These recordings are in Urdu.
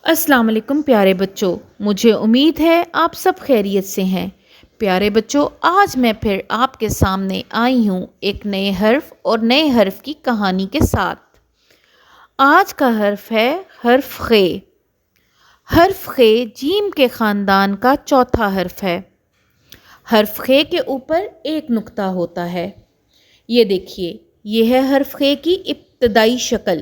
السلام علیکم پیارے بچوں، مجھے امید ہے آپ سب خیریت سے ہیں۔ پیارے بچوں، آج میں پھر آپ کے سامنے آئی ہوں ایک نئے حرف اور نئے حرف کی کہانی کے ساتھ۔ آج کا حرف ہے حرف خ۔ حرف خ جیم کے خاندان کا چوتھا حرف ہے۔ حرف خ کے اوپر ایک نقطہ ہوتا ہے۔ یہ دیکھیے، یہ ہے حرف خ کی ابتدائی شکل۔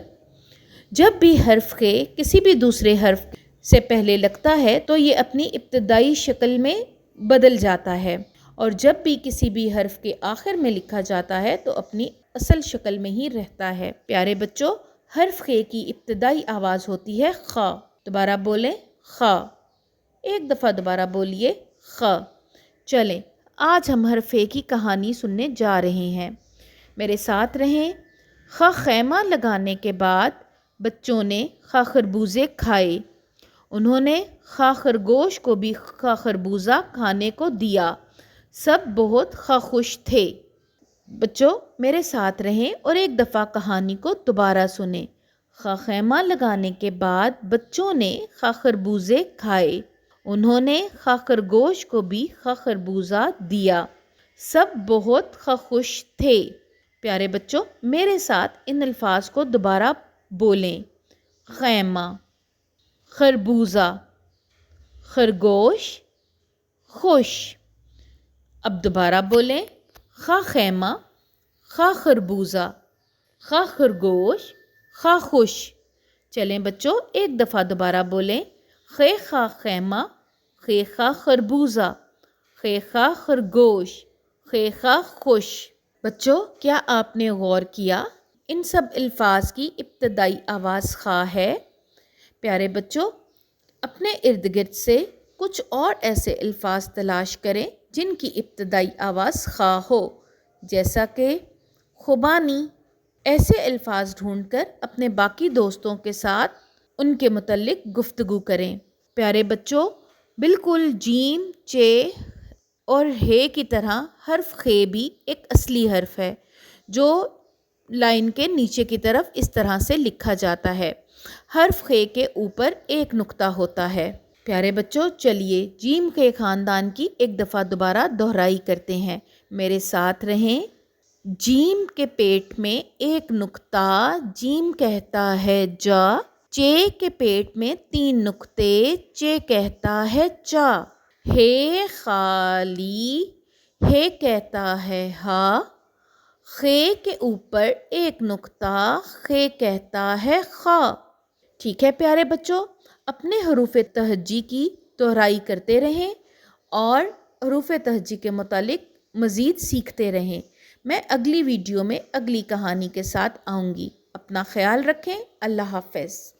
جب بھی حرف خ کسی بھی دوسرے حرف سے پہلے لگتا ہے تو یہ اپنی ابتدائی شکل میں بدل جاتا ہے، اور جب بھی کسی بھی حرف کے آخر میں لکھا جاتا ہے تو اپنی اصل شکل میں ہی رہتا ہے۔ پیارے بچوں، حرف خ کی ابتدائی آواز ہوتی ہے خ۔ دوبارہ بولیں، خ۔ ایک دفعہ دوبارہ بولیے، خ۔ چلیں، آج ہم حرف خ کی کہانی سننے جا رہے ہیں۔ میرے ساتھ رہیں۔ خیمہ لگانے کے بعد بچوں نے خربوزے کھائے۔ انہوں نے خرگوش کو بھی خربوزہ کھانے کو دیا۔ سب بہت خوش تھے۔ بچوں میرے ساتھ رہیں اور ایک دفعہ کہانی کو دوبارہ سنیں۔ خیمہ لگانے کے بعد بچوں نے خربوزے کھائے۔ انہوں نے خرگوش کو بھی خربوزہ دیا۔ سب بہت خوش تھے۔ پیارے بچوں، میرے ساتھ ان الفاظ کو دوبارہ بولیں۔ خیمہ، خربوزہ، خرگوش، خوش۔ اب دوبارہ بولیں۔ خیمہ، خربوزہ، خرگوش، خوش۔ چلیں بچوں، ایک دفعہ دوبارہ بولیں۔ خیمہ، خربوزہ، خرگوش، خوش۔ بچوں، کیا آپ نے غور کیا؟ ان سب الفاظ کی ابتدائی آواز خ ہے۔ پیارے بچوں، اپنے ارد گرد سے کچھ اور ایسے الفاظ تلاش کریں جن کی ابتدائی آواز خ ہو، جیسا کہ خوبانی۔ ایسے الفاظ ڈھونڈ کر اپنے باقی دوستوں کے ساتھ ان کے متعلق گفتگو کریں۔ پیارے بچوں، بالکل جیم، چ اور ہ کی طرح حرف خ بھی ایک اصلی حرف ہے جو لائن کے نیچے کی طرف اس طرح سے لکھا جاتا ہے۔ حرف خ کے اوپر ایک نقطہ ہوتا ہے۔ پیارے بچوں، چلیے جیم کے خاندان کی ایک دفعہ دوبارہ دہرائی کرتے ہیں۔ میرے ساتھ رہیں۔ جیم کے پیٹ میں ایک نقطہ، جیم کہتا ہے جا۔ چ کے پیٹ میں 3 نقطے، چ کہتا ہے چا۔ ہ خالی، ہ کہتا ہے ہا۔ خ کے اوپر ایک نقطہ، خ کہتا ہے خا۔ ٹھیک ہے پیارے بچوں، اپنے حروف تہجی کی دہرائی کرتے رہیں اور حروف تہجی کے متعلق مزید سیکھتے رہیں۔ میں اگلی ویڈیو میں اگلی کہانی کے ساتھ آؤں گی۔ اپنا خیال رکھیں۔ اللہ حافظ۔